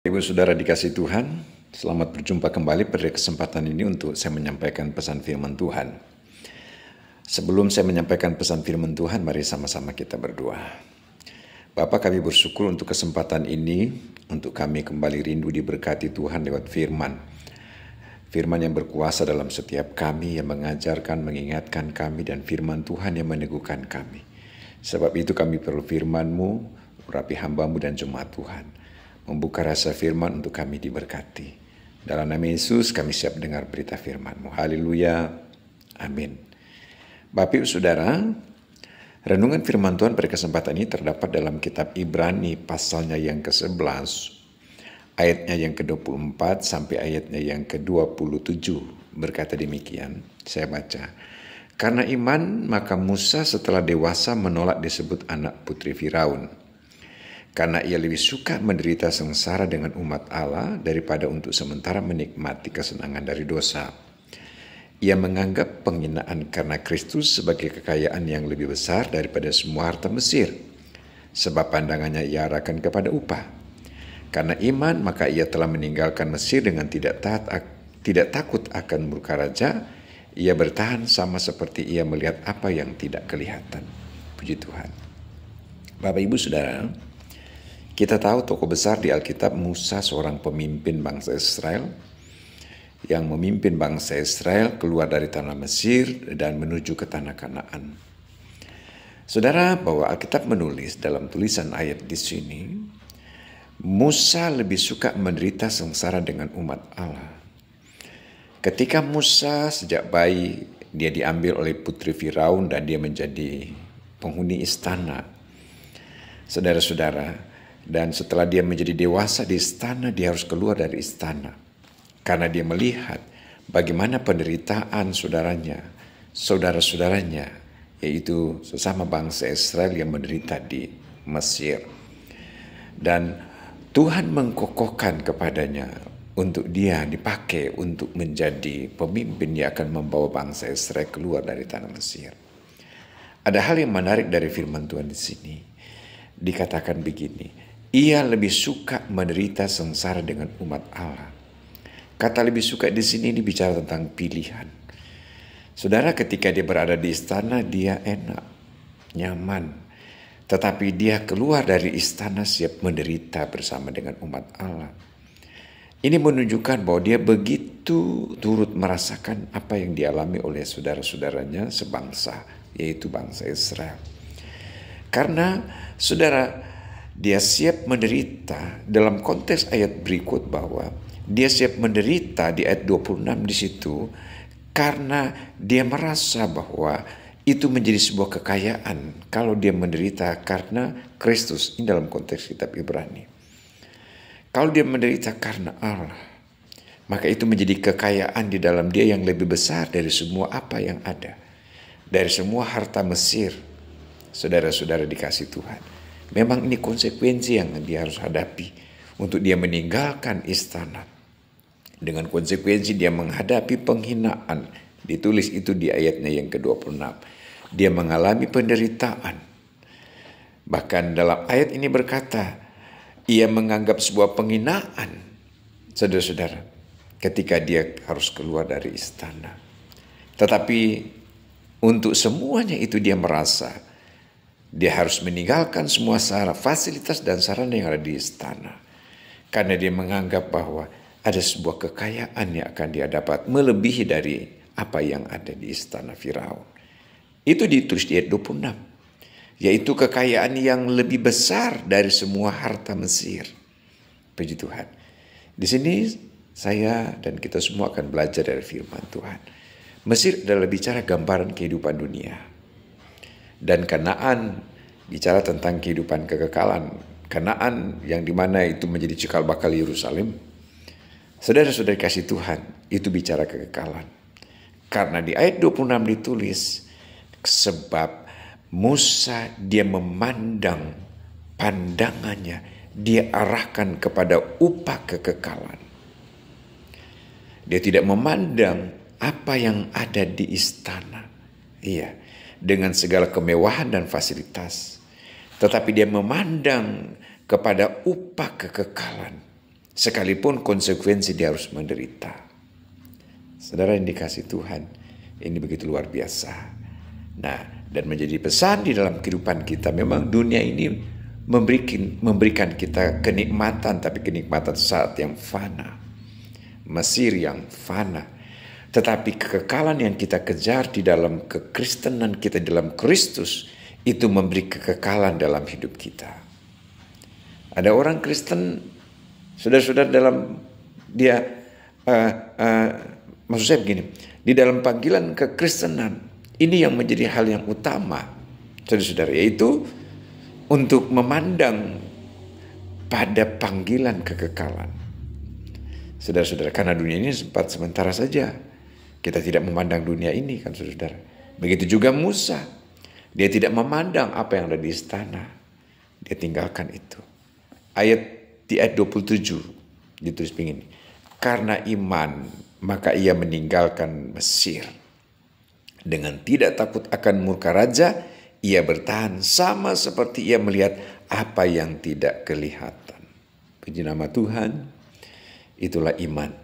Ibu saudara dikasih Tuhan, selamat berjumpa kembali pada kesempatan ini untuk saya menyampaikan pesan firman Tuhan. Sebelum saya menyampaikan pesan firman Tuhan, mari sama-sama kita berdoa. Bapa, kami bersyukur untuk kesempatan ini, untuk kami kembali rindu diberkati Tuhan lewat firman. Firman yang berkuasa dalam setiap kami, yang mengajarkan, mengingatkan kami, dan firman Tuhan yang meneguhkan kami. Sebab itu kami perlu firman-Mu, urapi hamba-Mu dan jemaat Tuhan. Membuka rasa firman untuk kami diberkati. Dalam nama Yesus kami siap dengar berita firman-Mu. Haleluya. Amin. Bapak Ibu Saudara, renungan firman Tuhan pada kesempatan ini terdapat dalam kitab Ibrani pasalnya yang ke-11, ayatnya yang ke-24 sampai ayatnya yang ke-27. Berkata demikian, saya baca. Karena iman maka Musa setelah dewasa menolak disebut anak putri Firaun. Karena ia lebih suka menderita sengsara dengan umat Allah daripada untuk sementara menikmati kesenangan dari dosa. Ia menganggap penghinaan karena Kristus sebagai kekayaan yang lebih besar daripada semua harta Mesir. Sebab pandangannya ia arahkan kepada upah. Karena iman maka ia telah meninggalkan Mesir dengan tidak takut akan murka raja. Ia bertahan sama seperti ia melihat apa yang tidak kelihatan. Puji Tuhan. Bapak Ibu Saudara, kita tahu tokoh besar di Alkitab Musa, seorang pemimpin bangsa Israel yang memimpin bangsa Israel keluar dari tanah Mesir dan menuju ke tanah Kanaan. Saudara, bahwa Alkitab menulis dalam tulisan ayat di sini, Musa lebih suka menderita sengsara dengan umat Allah. Ketika Musa sejak bayi dia diambil oleh putri Firaun dan dia menjadi penghuni istana. Saudara-saudara, dan setelah dia menjadi dewasa di istana, dia harus keluar dari istana. Karena dia melihat bagaimana penderitaan saudara-saudaranya, yaitu sesama bangsa Israel yang menderita di Mesir. Dan Tuhan mengkokohkan kepadanya untuk dia dipakai untuk menjadi pemimpin yang akan membawa bangsa Israel keluar dari tanah Mesir. Ada hal yang menarik dari firman Tuhan di sini. Dikatakan begini, ia lebih suka menderita sengsara dengan umat Allah. Kata lebih suka di sini bicara tentang pilihan. Saudara, ketika dia berada di istana, dia enak, nyaman. Tetapi dia keluar dari istana siap menderita bersama dengan umat Allah. Ini menunjukkan bahwa dia begitu turut merasakan apa yang dialami oleh saudara-saudaranya sebangsa, yaitu bangsa Israel. Karena saudara, dia siap menderita dalam konteks ayat berikut bahwa dia siap menderita di ayat 26 di situ karena dia merasa bahwa itu menjadi sebuah kekayaan kalau dia menderita karena Kristus. Ini dalam konteks kitab Ibrani. Kalau dia menderita karena Allah, maka itu menjadi kekayaan di dalam dia yang lebih besar dari semua apa yang ada. Dari semua harta Mesir. Saudara-saudara dikasih Tuhan. Memang ini konsekuensi yang dia harus hadapi untuk dia meninggalkan istana. Dengan konsekuensi dia menghadapi penghinaan. Ditulis itu di ayatnya yang ke-26. Dia mengalami penderitaan. Bahkan dalam ayat ini berkata, ia menganggap sebuah penghinaan. Saudara-saudara, ketika dia harus keluar dari istana. Tetapi untuk semuanya itu dia merasa dia harus meninggalkan semua fasilitas dan sarana yang ada di istana. Karena dia menganggap bahwa ada sebuah kekayaan yang akan dia dapat melebihi dari apa yang ada di istana Firaun. Itu ditulis di ayat 26. Yaitu kekayaan yang lebih besar dari semua harta Mesir. Puji Tuhan. Di sini saya dan kita semua akan belajar dari firman Tuhan. Mesir adalah bicara gambaran kehidupan dunia. Dan Kanaan bicara tentang kehidupan kekekalan. Kanaan yang dimana itu menjadi cikal bakal Yerusalem. Saudara-saudara kasih Tuhan, itu bicara kekekalan. Karena di ayat 26 ditulis, sebab Musa dia memandang pandangannya, dia arahkan kepada upah kekekalan. Dia tidak memandang apa yang ada di istana. Iya. Dengan segala kemewahan dan fasilitas. Tetapi dia memandang kepada upah kekekalan. sekalipun konsekuensi dia harus menderita. Saudara yang dikasih Tuhan, ini begitu luar biasa. Nah, dan menjadi pesan di dalam kehidupan kita, memang dunia ini memberikan kita kenikmatan, tapi kenikmatan saat yang fana. Mesir yang fana. Tetapi kekekalan yang kita kejar di dalam kekristenan kita, di dalam Kristus, itu memberi kekekalan dalam hidup kita. Ada orang Kristen, saudara-saudara, dalam dia, maksud saya begini, di dalam panggilan kekristenan, ini yang menjadi hal yang utama, saudara-saudara, yaitu untuk memandang pada panggilan kekekalan. Saudara-saudara, karena dunia ini sempat sementara saja. Kita tidak memandang dunia ini, kan saudara. Begitu juga Musa. Dia tidak memandang apa yang ada di istana. Dia tinggalkan itu. Di ayat 27 ditulis begini. Karena iman, maka ia meninggalkan Mesir. Dengan tidak takut akan murka raja, ia bertahan sama seperti ia melihat apa yang tidak kelihatan. Puji nama Tuhan. Itulah iman.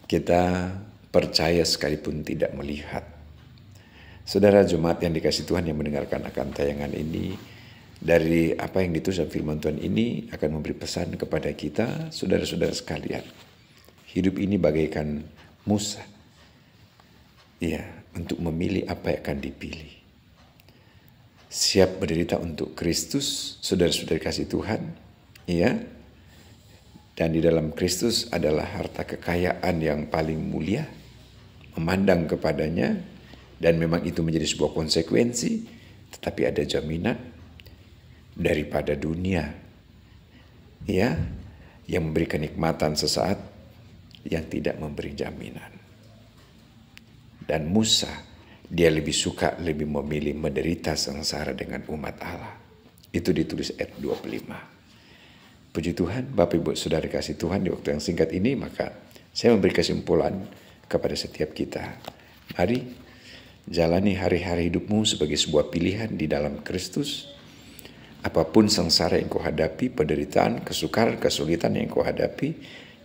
Kita percaya sekalipun tidak melihat. Saudara jemaat yang dikasih Tuhan yang mendengarkan akan tayangan ini, dari apa yang ditulis dalam firman Tuhan ini akan memberi pesan kepada kita, saudara-saudara sekalian. Hidup ini bagaikan Musa. Ya, untuk memilih apa yang akan dipilih. Siap menderita untuk Kristus, saudara-saudara kasih Tuhan. Ya. Dan di dalam Kristus adalah harta kekayaan yang paling mulia. Memandang kepadanya, dan memang itu menjadi sebuah konsekuensi, tetapi ada jaminan daripada dunia, ya, yang memberi kenikmatan sesaat, yang tidak memberi jaminan. Dan Musa, dia lebih memilih menderita sengsara dengan umat Allah. Itu ditulis ayat 25. Puji Tuhan, Bapak Ibu Saudara kasih Tuhan, di waktu yang singkat ini, maka saya memberi kesimpulan kepada setiap kita. Mari jalani hari-hari hidupmu sebagai sebuah pilihan di dalam Kristus. Apapun sengsara yang kau hadapi, penderitaan, kesukaran, kesulitan yang kau hadapi,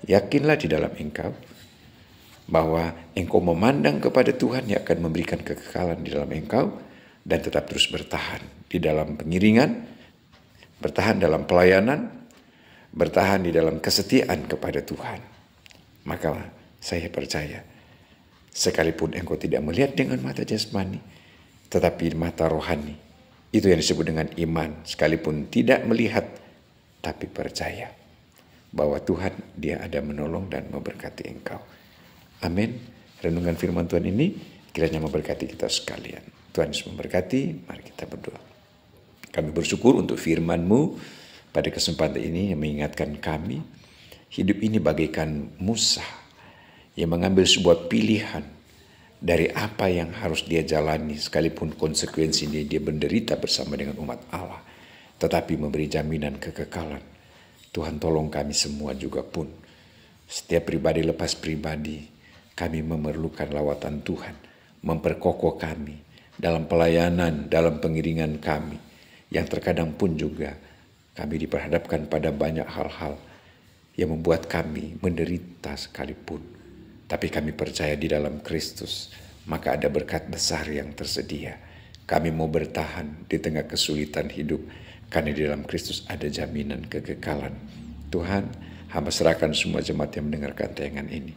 yakinlah di dalam engkau bahwa engkau memandang kepada Tuhan yang akan memberikan kekekalan di dalam engkau, dan tetap terus bertahan di dalam pengiringan, bertahan dalam pelayanan, bertahan di dalam kesetiaan kepada Tuhan. Maka saya percaya, sekalipun engkau tidak melihat dengan mata jasmani, tetapi mata rohani, itu yang disebut dengan iman. Sekalipun tidak melihat, tapi percaya bahwa Tuhan, dia ada menolong dan memberkati engkau. Amin. Renungan firman Tuhan ini kiranya memberkati kita sekalian. Tuhan Yesus memberkati. Mari kita berdoa. Kami bersyukur untuk firman-Mu pada kesempatan ini yang mengingatkan kami, hidup ini bagaikan Musa yang mengambil sebuah pilihan dari apa yang harus dia jalani, sekalipun konsekuensinya dia menderita bersama dengan umat Allah, tetapi memberi jaminan kekekalan. Tuhan tolong kami semua juga pun, setiap pribadi lepas pribadi, kami memerlukan lawatan Tuhan, memperkokoh kami dalam pelayanan, dalam pengiringan kami, yang terkadang pun juga kami diperhadapkan pada banyak hal-hal yang membuat kami menderita sekalipun. Tapi kami percaya di dalam Kristus, maka ada berkat besar yang tersedia. Kami mau bertahan di tengah kesulitan hidup, karena di dalam Kristus ada jaminan kekekalan. Tuhan, hamba serahkan semua jemaat yang mendengarkan tayangan ini.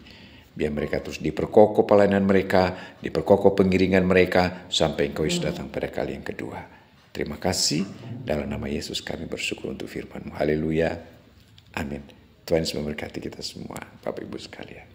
Biar mereka terus diperkokoh pelayanan mereka, diperkokoh pengiringan mereka, sampai Engkau Yesus datang pada kali yang kedua. Terima kasih, dalam nama Yesus kami bersyukur untuk firman-Mu. Haleluya. Amin. Tuhan Yesus memberkati kita semua, Bapak Ibu sekalian.